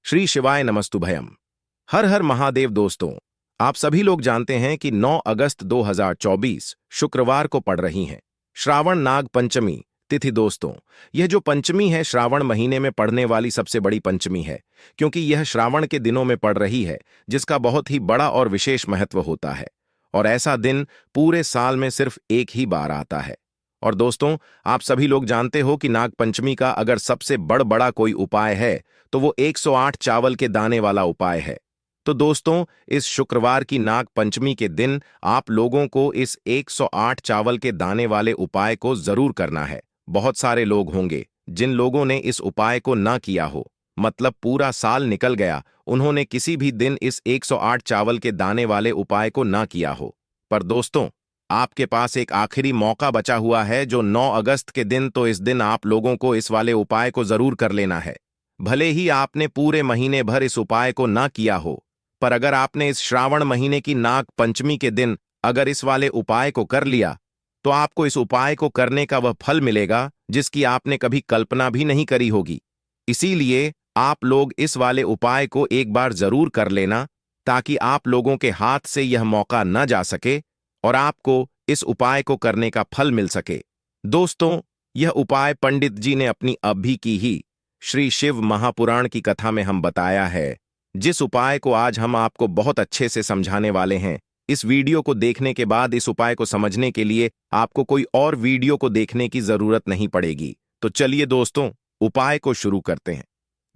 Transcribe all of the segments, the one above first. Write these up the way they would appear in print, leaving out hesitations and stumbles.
श्री शिवाय नमस्तुभयम। हर हर महादेव। दोस्तों, आप सभी लोग जानते हैं कि 9 अगस्त 2024 शुक्रवार को पड़ रही है श्रावण नाग पंचमी तिथि। दोस्तों, यह जो पंचमी है श्रावण महीने में पड़ने वाली सबसे बड़ी पंचमी है, क्योंकि यह श्रावण के दिनों में पड़ रही है, जिसका बहुत ही बड़ा और विशेष महत्व होता है। और ऐसा दिन पूरे साल में सिर्फ एक ही बार आता है। और दोस्तों, आप सभी लोग जानते हो कि नाग पंचमी का अगर सबसे बड़ा कोई उपाय है तो वो 108 चावल के दाने वाला उपाय है। तो दोस्तों, इस शुक्रवार की नाग पंचमी के दिन आप लोगों को इस 108 चावल के दाने वाले उपाय को जरूर करना है। बहुत सारे लोग होंगे जिन लोगों ने इस उपाय को ना किया हो, मतलब पूरा साल निकल गया, उन्होंने किसी भी दिन इस 108 चावल के दाने वाले उपाय को ना किया हो। पर दोस्तों, आपके पास एक आखिरी मौका बचा हुआ है, जो 9 अगस्त के दिन। तो इस दिन आप लोगों को इस वाले उपाय को जरूर कर लेना है। भले ही आपने पूरे महीने भर इस उपाय को ना किया हो, पर अगर आपने इस श्रावण महीने की नाग पंचमी के दिन अगर इस वाले उपाय को कर लिया, तो आपको इस उपाय को करने का वह फल मिलेगा जिसकी आपने कभी कल्पना भी नहीं करी होगी। इसीलिए आप लोग इस वाले उपाय को एक बार जरूर कर लेना, ताकि आप लोगों के हाथ से यह मौका न जा सके और आपको इस उपाय को करने का फल मिल सके। दोस्तों, यह उपाय पंडित जी ने अपनी अभी की ही श्री शिव महापुराण की कथा में हम बताया है, जिस उपाय को आज हम आपको बहुत अच्छे से समझाने वाले हैं। इस वीडियो को देखने के बाद इस उपाय को समझने के लिए आपको कोई और वीडियो को देखने की जरूरत नहीं पड़ेगी। तो चलिए दोस्तों, उपाय को शुरू करते हैं।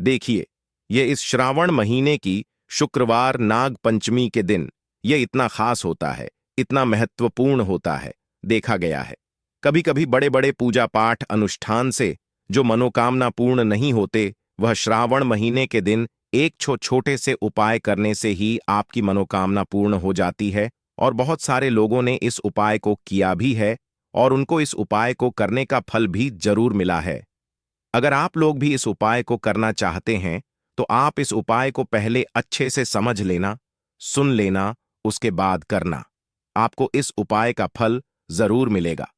देखिए, यह इस श्रावण महीने की शुक्रवार नाग पंचमी के दिन यह इतना खास होता है, इतना महत्वपूर्ण होता है। देखा गया है कभी कभी बड़े बड़े पूजा पाठ अनुष्ठान से जो मनोकामना पूर्ण नहीं होते, वह श्रावण महीने के दिन एक छोटे से उपाय करने से ही आपकी मनोकामना पूर्ण हो जाती है। और बहुत सारे लोगों ने इस उपाय को किया भी है और उनको इस उपाय को करने का फल भी जरूर मिला है। अगर आप लोग भी इस उपाय को करना चाहते हैं, तो आप इस उपाय को पहले अच्छे से समझ लेना, सुन लेना, उसके बाद करना। आपको इस उपाय का फल जरूर मिलेगा।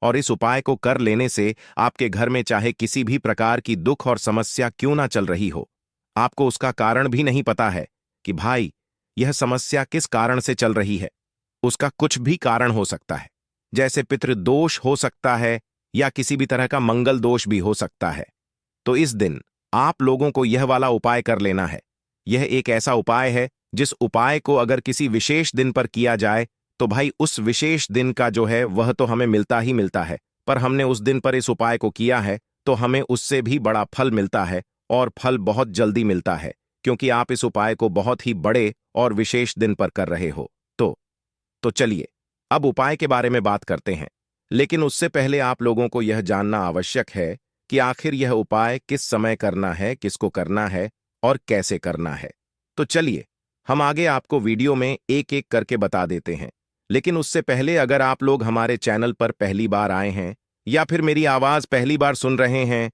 और इस उपाय को कर लेने से आपके घर में चाहे किसी भी प्रकार की दुख और समस्या क्यों ना चल रही हो, आपको उसका कारण भी नहीं पता है कि भाई यह समस्या किस कारण से चल रही है। उसका कुछ भी कारण हो सकता है, जैसे पितृदोष हो सकता है या किसी भी तरह का मंगल दोष भी हो सकता है। तो इस दिन आप लोगों को यह वाला उपाय कर लेना है। यह एक ऐसा उपाय है जिस उपाय को अगर किसी विशेष दिन पर किया जाए, तो भाई उस विशेष दिन का जो है वह तो हमें मिलता ही मिलता है, पर हमने उस दिन पर इस उपाय को किया है तो हमें उससे भी बड़ा फल मिलता है, और फल बहुत जल्दी मिलता है, क्योंकि आप इस उपाय को बहुत ही बड़े और विशेष दिन पर कर रहे हो। तो चलिए अब उपाय के बारे में बात करते हैं। लेकिन उससे पहले आप लोगों को यह जानना आवश्यक है कि आखिर यह उपाय किस समय करना है, किसको करना है और कैसे करना है। तो चलिए हम आगे आपको वीडियो में एक एक करके बता देते हैं। लेकिन उससे पहले अगर आप लोग हमारे चैनल पर पहली बार आए हैं या फिर मेरी आवाज पहली बार सुन रहे हैं,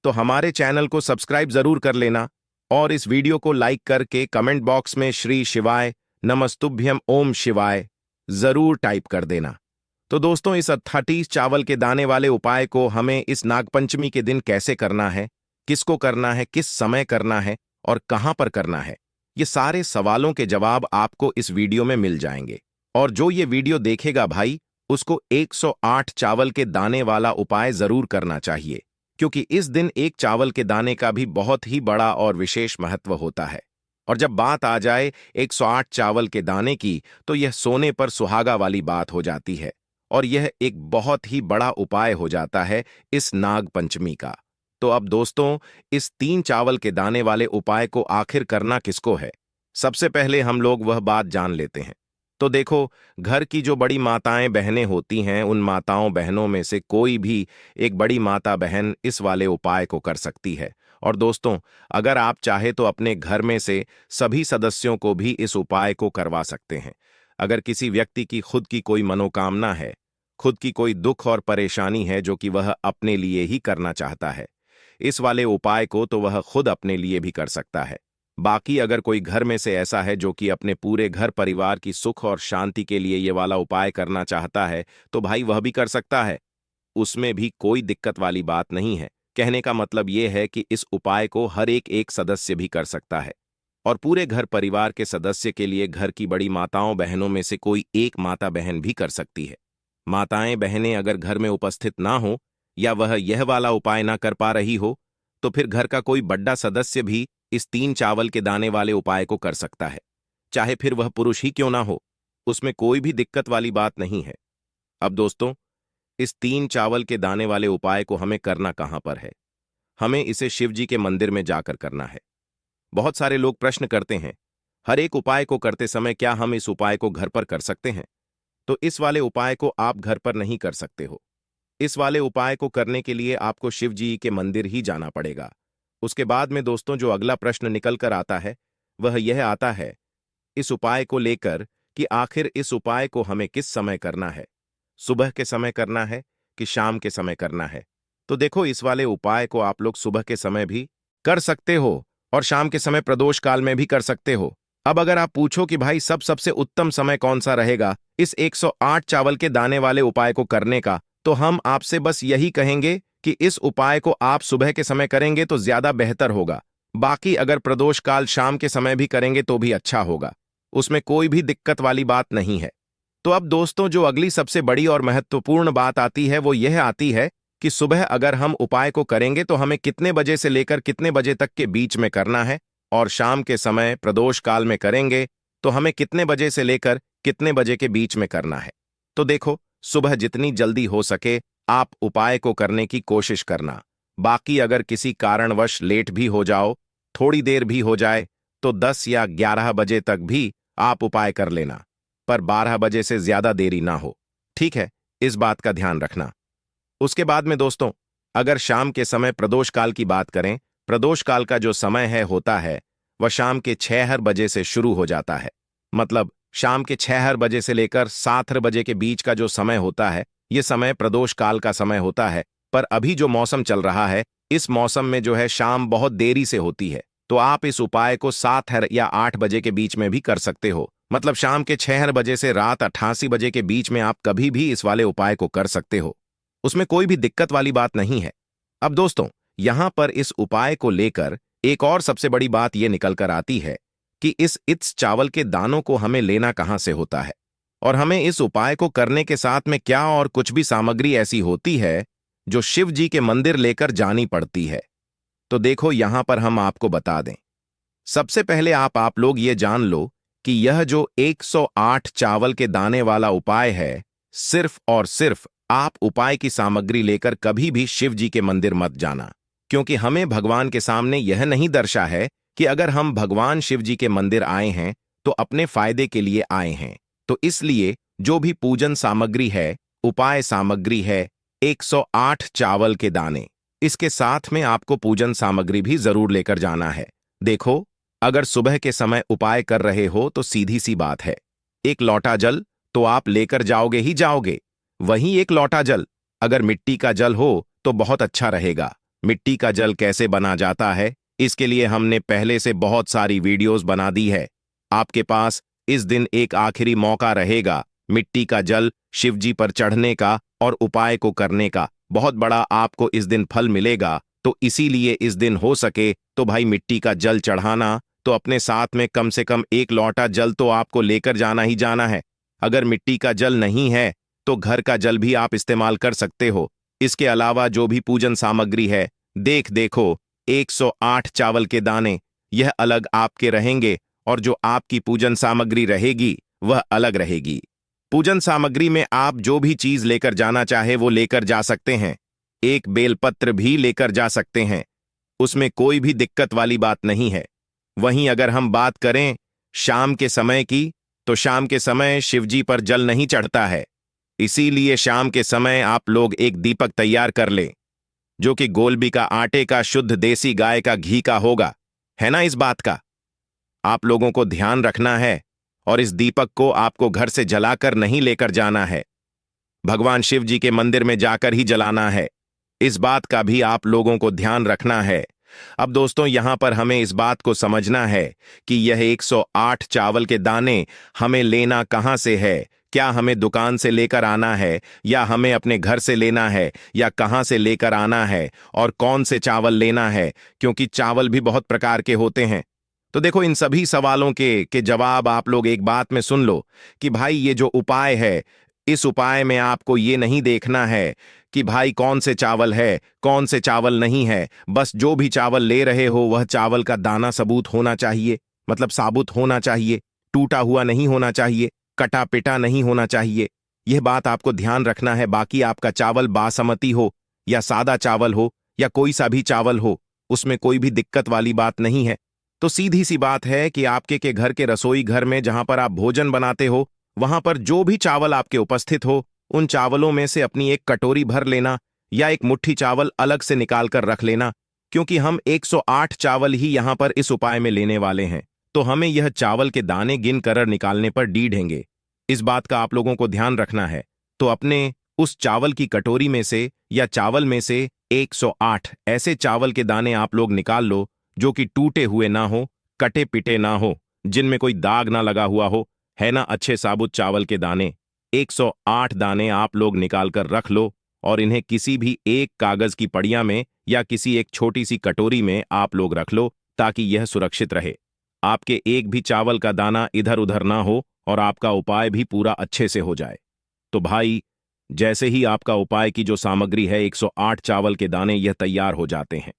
तो हमारे चैनल को सब्सक्राइब जरूर कर लेना और इस वीडियो को लाइक करके कमेंट बॉक्स में श्री शिवाय नमस्तुभ्यम ओम शिवाय जरूर टाइप कर देना। तो दोस्तों, इस 38 चावल के दाने वाले उपाय को हमें इस नागपंचमी के दिन कैसे करना है, किसको करना है, किस समय करना है और कहां पर करना है, ये सारे सवालों के जवाब आपको इस वीडियो में मिल जाएंगे। और जो ये वीडियो देखेगा भाई, उसको 108 चावल के दाने वाला उपाय जरूर करना चाहिए, क्योंकि इस दिन एक चावल के दाने का भी बहुत ही बड़ा और विशेष महत्व होता है। और जब बात आ जाए 108 चावल के दाने की, तो यह सोने पर सुहागा वाली बात हो जाती है और यह एक बहुत ही बड़ा उपाय हो जाता है इस नाग पंचमी का। तो अब दोस्तों, इस 3 चावल के दाने वाले उपाय को आखिर करना किसको है, सबसे पहले हम लोग वह बात जान लेते हैं। तो देखो, घर की जो बड़ी माताएं बहनें होती हैं, उन माताओं बहनों में से कोई भी एक बड़ी माता बहन इस वाले उपाय को कर सकती है। और दोस्तों, अगर आप चाहे तो अपने घर में से सभी सदस्यों को भी इस उपाय को करवा सकते हैं। अगर किसी व्यक्ति की खुद की कोई मनोकामना है, खुद की कोई दुख और परेशानी है जो कि वह अपने लिए ही करना चाहता है, इस वाले उपाय को तो वह खुद अपने लिए भी कर सकता है। बाकी अगर कोई घर में से ऐसा है जो कि अपने पूरे घर परिवार की सुख और शांति के लिए ये वाला उपाय करना चाहता है, तो भाई वह भी कर सकता है। उसमें भी कोई दिक्कत वाली बात नहीं है। कहने का मतलब ये है कि इस उपाय को हर एक सदस्य भी कर सकता है और पूरे घर परिवार के सदस्य के लिए घर की बड़ी माताओं बहनों में से कोई एक माता बहन भी कर सकती है। माताएं बहनें अगर घर में उपस्थित ना हो या वह यह वाला उपाय ना कर पा रही हो तो फिर घर का कोई बड़ा सदस्य भी इस 3 चावल के दाने वाले उपाय को कर सकता है, चाहे फिर वह पुरुष ही क्यों ना हो। उसमें कोई भी दिक्कत वाली बात नहीं है। अब दोस्तों, इस 3 चावल के दाने वाले उपाय को हमें करना कहां पर है? हमें इसे शिव जी के मंदिर में जाकर करना है। बहुत सारे लोग प्रश्न करते हैं, हर एक उपाय को करते समय क्या हम इस उपाय को घर पर कर सकते हैं? तो इस वाले उपाय को आप घर पर नहीं कर सकते हो। इस वाले उपाय को करने के लिए आपको शिव जी के मंदिर ही जाना पड़ेगा। उसके बाद में दोस्तों जो अगला प्रश्न निकल कर आता है वह यह आता है इस उपाय को लेकर कि आखिर इस उपाय को हमें किस समय करना है? सुबह के समय करना है कि शाम के समय करना है? तो देखो, इस वाले उपाय को आप लोग सुबह के समय भी कर सकते हो और शाम के समय प्रदोष काल में भी कर सकते हो। अब अगर आप पूछो कि भाई सबसे उत्तम समय कौन सा रहेगा इस 108 चावल के दाने वाले उपाय को करने का, तो हम आपसे बस यही कहेंगे कि इस उपाय को आप सुबह के समय करेंगे तो ज्यादा बेहतर होगा। बाकी अगर प्रदोष काल शाम के समय भी करेंगे तो भी अच्छा होगा, उसमें कोई भी दिक्कत वाली बात नहीं है। तो अब दोस्तों जो अगली सबसे बड़ी और महत्वपूर्ण बात आती है वो यह आती है कि सुबह अगर हम उपाय को करेंगे तो हमें कितने बजे से लेकर कितने बजे तक के बीच में करना है, और शाम के समय प्रदोष काल में करेंगे तो हमें कितने बजे से लेकर कितने बजे के बीच में करना है। तो देखो, सुबह जितनी जल्दी हो सके आप उपाय को करने की कोशिश करना। बाकी अगर किसी कारणवश लेट भी हो जाओ, थोड़ी देर भी हो जाए, तो 10 या 11 बजे तक भी आप उपाय कर लेना, पर 12 बजे से ज्यादा देरी ना हो। ठीक है, इस बात का ध्यान रखना। उसके बाद में दोस्तों, अगर शाम के समय प्रदोष काल की बात करें, प्रदोष काल का जो समय है होता है वह शाम के 6 बजे से शुरू हो जाता है। मतलब शाम के 6 बजे से लेकर 7 बजे के बीच का जो समय होता है यह समय प्रदोष काल का समय होता है। पर अभी जो मौसम चल रहा है इस मौसम में जो है शाम बहुत देरी से होती है, तो आप इस उपाय को 7 या 8 बजे के बीच में भी कर सकते हो। मतलब शाम के 6 बजे से रात 88 बजे के बीच में आप कभी भी इस वाले उपाय को कर सकते हो, उसमें कोई भी दिक्कत वाली बात नहीं है। अब दोस्तों, यहां पर इस उपाय को लेकर एक और सबसे बड़ी बात यह निकल कर आती है कि इस चावल के दानों को हमें लेना कहां से होता है, और हमें इस उपाय को करने के साथ में क्या और कुछ भी सामग्री ऐसी होती है जो शिव जी के मंदिर लेकर जानी पड़ती है। तो देखो, यहां पर हम आपको बता दें। सबसे पहले आप लोग ये जान लो कि यह जो 108 चावल के दाने वाला उपाय है, सिर्फ और सिर्फ आप उपाय की सामग्री लेकर कभी भी शिव जी के मंदिर मत जाना, क्योंकि हमें भगवान के सामने यह नहीं दर्शा है कि अगर हम भगवान शिव जी के मंदिर आए हैं तो अपने फायदे के लिए आए हैं। तो इसलिए जो भी पूजन सामग्री है, उपाय सामग्री है 108 चावल के दाने, इसके साथ में आपको पूजन सामग्री भी जरूर लेकर जाना है। देखो, अगर सुबह के समय उपाय कर रहे हो तो सीधी सी बात है, एक लोटा जल तो आप लेकर जाओगे ही जाओगे। वहीं एक लोटा जल अगर मिट्टी का जल हो तो बहुत अच्छा रहेगा। मिट्टी का जल कैसे बना जाता है इसके लिए हमने पहले से बहुत सारी वीडियोस बना दी है। आपके पास इस दिन एक आखिरी मौका रहेगा मिट्टी का जल शिव जी पर चढ़ने का और उपाय को करने का। बहुत बड़ा आपको इस दिन फल मिलेगा, तो इसीलिए इस दिन हो सके तो भाई मिट्टी का जल चढ़ाना, तो अपने साथ में कम से कम एक लोटा जल तो आपको लेकर जाना ही जाना है। अगर मिट्टी का जल नहीं है तो घर का जल भी आप इस्तेमाल कर सकते हो। इसके अलावा जो भी पूजन सामग्री है, देखो 108 चावल के दाने, यह अलग आपके रहेंगे और जो आपकी पूजन सामग्री रहेगी वह अलग रहेगी। पूजन सामग्री में आप जो भी चीज लेकर जाना चाहे वो लेकर जा सकते हैं। एक बेलपत्र भी लेकर जा सकते हैं, उसमें कोई भी दिक्कत वाली बात नहीं है। वहीं अगर हम बात करें शाम के समय की, तो शाम के समय शिवजी पर जल नहीं चढ़ता है, इसीलिए शाम के समय आप लोग एक दीपक तैयार कर लें जो कि गोलबी का आटे का शुद्ध देसी गाय का घी का होगा। है ना, इस बात का आप लोगों को ध्यान रखना है। और इस दीपक को आपको घर से जलाकर नहीं लेकर जाना है, भगवान शिव जी के मंदिर में जाकर ही जलाना है। इस बात का भी आप लोगों को ध्यान रखना है। अब दोस्तों, यहां पर हमें इस बात को समझना है कि यह 108 चावल के दाने हमें लेना कहां से है, क्या हमें दुकान से लेकर आना है या हमें अपने घर से लेना है या कहाँ से लेकर आना है और कौन से चावल लेना है, क्योंकि चावल भी बहुत प्रकार के होते हैं। तो देखो, इन सभी सवालों के जवाब आप लोग एक बात में सुन लो कि भाई ये जो उपाय है, इस उपाय में आपको ये नहीं देखना है कि भाई कौन से चावल है कौन से चावल नहीं है। बस जो भी चावल ले रहे हो वह चावल का दाना सबूत होना चाहिए, मतलब साबुत होना चाहिए, टूटा हुआ नहीं होना चाहिए, कटा पिटा नहीं होना चाहिए। यह बात आपको ध्यान रखना है। बाकी आपका चावल बासमती हो या सादा चावल हो या कोई सा भी चावल हो, उसमें कोई भी दिक्कत वाली बात नहीं है। तो सीधी सी बात है कि आपके के घर के रसोई घर में जहां पर आप भोजन बनाते हो, वहां पर जो भी चावल आपके उपस्थित हो, उन चावलों में से अपनी एक कटोरी भर लेना या एक मुट्ठी चावल अलग से निकाल कर रख लेना, क्योंकि हम 108 चावल ही यहां पर इस उपाय में लेने वाले हैं। तो हमें यह चावल के दाने गिन कर निकालने पर ढेंगे। इस बात का आप लोगों को ध्यान रखना है। तो अपने उस चावल की कटोरी में से या चावल में से 108 ऐसे चावल के दाने आप लोग निकाल लो जो कि टूटे हुए ना हो, कटे पिटे ना हो, जिनमें कोई दाग ना लगा हुआ हो, है ना, अच्छे साबुत चावल के दाने। 108 दाने आप लोग निकाल कर रख लो और इन्हें किसी भी एक कागज की पड़िया में या किसी एक छोटी सी कटोरी में आप लोग रख लो, ताकि यह सुरक्षित रहे। आपके एक भी चावल का दाना इधर उधर ना हो और आपका उपाय भी पूरा अच्छे से हो जाए। तो भाई, जैसे ही आपका उपाय की जो सामग्री है 108 चावल के दाने, यह तैयार हो जाते हैं,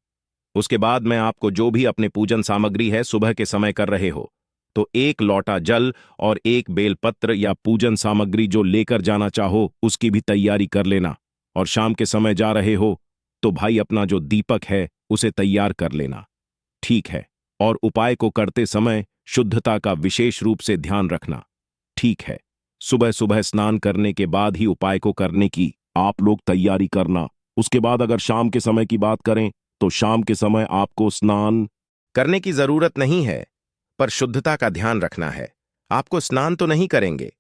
उसके बाद मैं आपको जो भी अपने पूजन सामग्री है सुबह के समय कर रहे हो, तो एक लोटा जल और एक बेलपत्र या पूजन सामग्री जो लेकर जाना चाहो उसकी भी तैयारी कर लेना। और शाम के समय जा रहे हो तो भाई अपना जो दीपक है उसे तैयार कर लेना, ठीक है। और उपाय को करते समय शुद्धता का विशेष रूप से ध्यान रखना, ठीक है। सुबह सुबह स्नान करने के बाद ही उपाय को करने की आप लोग तैयारी करना। उसके बाद अगर शाम के समय की बात करें तो शाम के समय आपको स्नान करने की जरूरत नहीं है, पर शुद्धता का ध्यान रखना है। आपको स्नान तो नहीं करेंगे,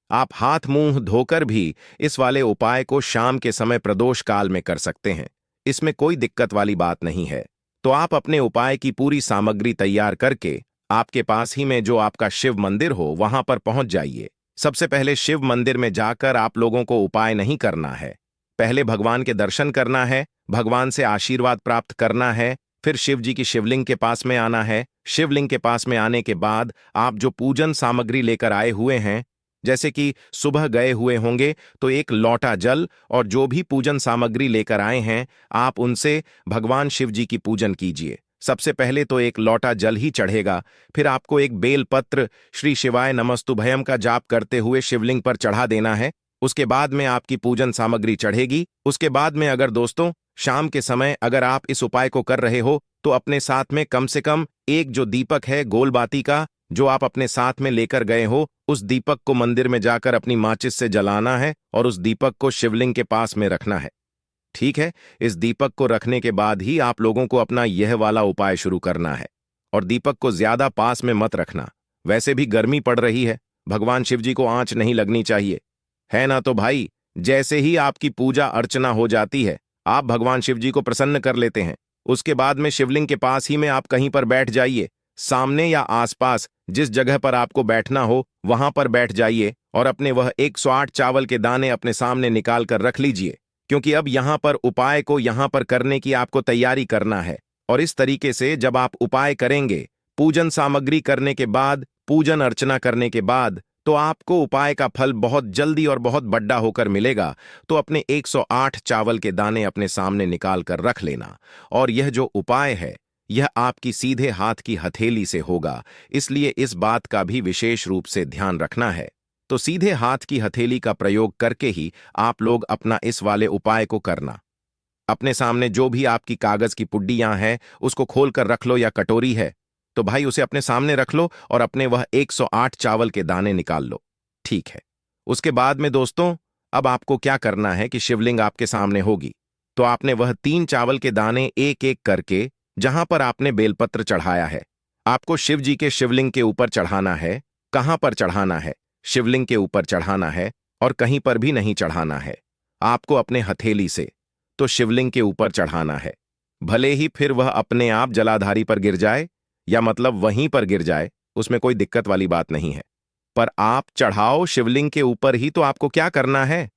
आप हाथ मुंह धोकर भी इस वाले उपाय को शाम के समय प्रदोष काल में कर सकते हैं। इसमें कोई दिक्कत वाली बात नहीं है। तो आप अपने उपाय की पूरी सामग्री तैयार करके आपके पास ही में जो आपका शिव मंदिर हो वहां पर पहुंच जाइए। सबसे पहले शिव मंदिर में जाकर आप लोगों को उपाय नहीं करना है, पहले भगवान के दर्शन करना है, भगवान से आशीर्वाद प्राप्त करना है, फिर शिव जी की शिवलिंग के पास में आना है। शिवलिंग के पास में आने के बाद आप जो पूजन सामग्री लेकर आए हुए हैं, जैसे कि सुबह गए हुए होंगे तो एक लोटा जल और जो भी पूजन सामग्री लेकर आए हैं आप उनसे भगवान शिव जी की पूजन कीजिए। सबसे पहले तो एक लोटा जल ही चढ़ेगा, फिर आपको एक बेलपत्र श्री शिवाय नमस्तुभयम का जाप करते हुए शिवलिंग पर चढ़ा देना है। उसके बाद में आपकी पूजन सामग्री चढ़ेगी। उसके बाद में अगर दोस्तों शाम के समय अगर आप इस उपाय को कर रहे हो तो अपने साथ में कम से कम एक जो दीपक है गोलबाती का, जो आप अपने साथ में लेकर गए हो, उस दीपक को मंदिर में जाकर अपनी माचिस से जलाना है और उस दीपक को शिवलिंग के पास में रखना है, ठीक है। इस दीपक को रखने के बाद ही आप लोगों को अपना यह वाला उपाय शुरू करना है। और दीपक को ज्यादा पास में मत रखना, वैसे भी गर्मी पड़ रही है, भगवान शिव जी को आंच नहीं लगनी चाहिए, है ना। तो भाई, जैसे ही आपकी पूजा अर्चना हो जाती है, आप भगवान शिव जी को प्रसन्न कर लेते हैं, उसके बाद में शिवलिंग के पास ही में आप कहीं पर बैठ जाइए। सामने या आसपास जिस जगह पर आपको बैठना हो वहां पर बैठ जाइए और अपने वह 108 चावल के दाने अपने सामने निकाल कर रख लीजिए, क्योंकि अब यहां पर उपाय को यहां पर करने की आपको तैयारी करना है। और इस तरीके से जब आप उपाय करेंगे, पूजन सामग्री करने के बाद, पूजन अर्चना करने के बाद, तो आपको उपाय का फल बहुत जल्दी और बहुत बड़ा होकर मिलेगा। तो अपने 108 चावल के दाने अपने सामने निकाल कर रख लेना। और यह जो उपाय है यह आपकी सीधे हाथ की हथेली से होगा, इसलिए इस बात का भी विशेष रूप से ध्यान रखना है। तो सीधे हाथ की हथेली का प्रयोग करके ही आप लोग अपना इस वाले उपाय को करना। अपने सामने जो भी आपकी कागज की पुड्डियां हैं उसको खोल कर रख लो, या कटोरी है तो भाई उसे अपने सामने रख लो और अपने वह 108 चावल के दाने निकाल लो, ठीक है। उसके बाद में दोस्तों अब आपको क्या करना है कि शिवलिंग आपके सामने होगी, तो आपने वह 3 चावल के दाने एक एक करके जहां पर आपने बेलपत्र चढ़ाया है, आपको शिव जी के शिवलिंग के ऊपर चढ़ाना है। कहां पर चढ़ाना है? शिवलिंग के ऊपर चढ़ाना है और कहीं पर भी नहीं चढ़ाना है। आपको अपने हथेली से तो शिवलिंग के ऊपर चढ़ाना है। भले ही फिर वह अपने आप जलाधारी पर गिर जाए या मतलब वहीं पर गिर जाए, उसमें कोई दिक्कत वाली बात नहीं है। पर आप चढ़ाओ शिवलिंग के ऊपर ही, तो आपको क्या करना है?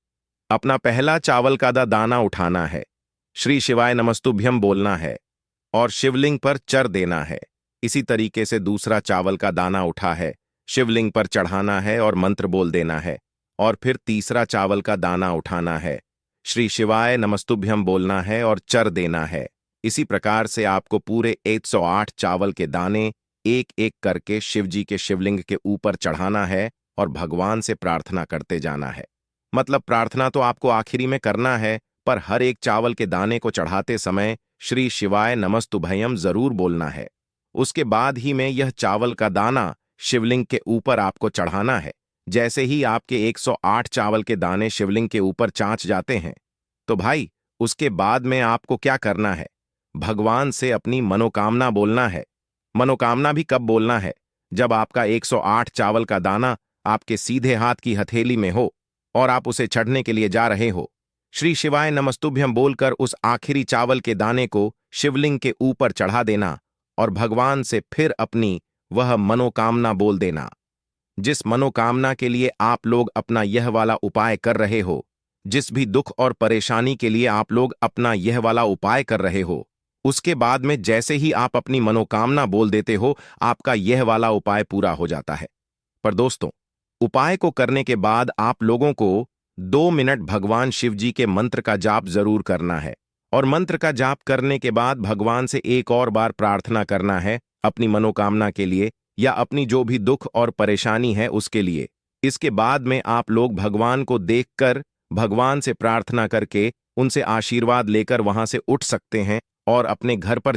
अपना पहला चावल का दाना उठाना है, श्री शिवाय नमस्तुभ्यम बोलना है और शिवलिंग पर चर देना है। इसी तरीके से दूसरा चावल का दाना उठा है, शिवलिंग पर चढ़ाना है और मंत्र बोल देना है। और फिर तीसरा चावल का दाना उठाना है, श्री शिवाय नमस्तुभ्यम बोलना है और चर देना है। इसी प्रकार से आपको पूरे 108 चावल के दाने एक एक करके शिव जी के शिवलिंग के ऊपर चढ़ाना है और भगवान से प्रार्थना करते जाना है। मतलब प्रार्थना तो आपको आखिरी में करना है, पर हर एक चावल के दाने को चढ़ाते समय श्री शिवाय नमस्तुभयम जरूर बोलना है। उसके बाद ही में यह चावल का दाना शिवलिंग के ऊपर आपको चढ़ाना है। जैसे ही आपके 108 चावल के दाने शिवलिंग के ऊपर चाँच जाते हैं, तो भाई उसके बाद में आपको क्या करना है? भगवान से अपनी मनोकामना बोलना है। मनोकामना भी कब बोलना है? जब आपका 108 चावल का दाना आपके सीधे हाथ की हथेली में हो और आप उसे चढ़ने के लिए जा रहे हो। श्री शिवाय नमस्तुभ्यम बोलकर उस आखिरी चावल के दाने को शिवलिंग के ऊपर चढ़ा देना और भगवान से फिर अपनी वह मनोकामना बोल देना। जिस मनोकामना के लिए आप लोग अपना यह वाला उपाय कर रहे हो, जिस भी दुख और परेशानी के लिए आप लोग अपना यह वाला उपाय कर रहे हो, उसके बाद में जैसे ही आप अपनी मनोकामना बोल देते हो, आपका यह वाला उपाय पूरा हो जाता है। पर दोस्तों, उपाय को करने के बाद आप लोगों को 2 मिनट भगवान शिव जी के मंत्र का जाप जरूर करना है और मंत्र का जाप करने के बाद भगवान से एक और बार प्रार्थना करना है अपनी मनोकामना के लिए या अपनी जो भी दुख और परेशानी है उसके लिए। इसके बाद में आप लोग भगवान को देखकर, भगवान से प्रार्थना करके, उनसे आशीर्वाद लेकर वहां से उठ सकते हैं और अपने घर पर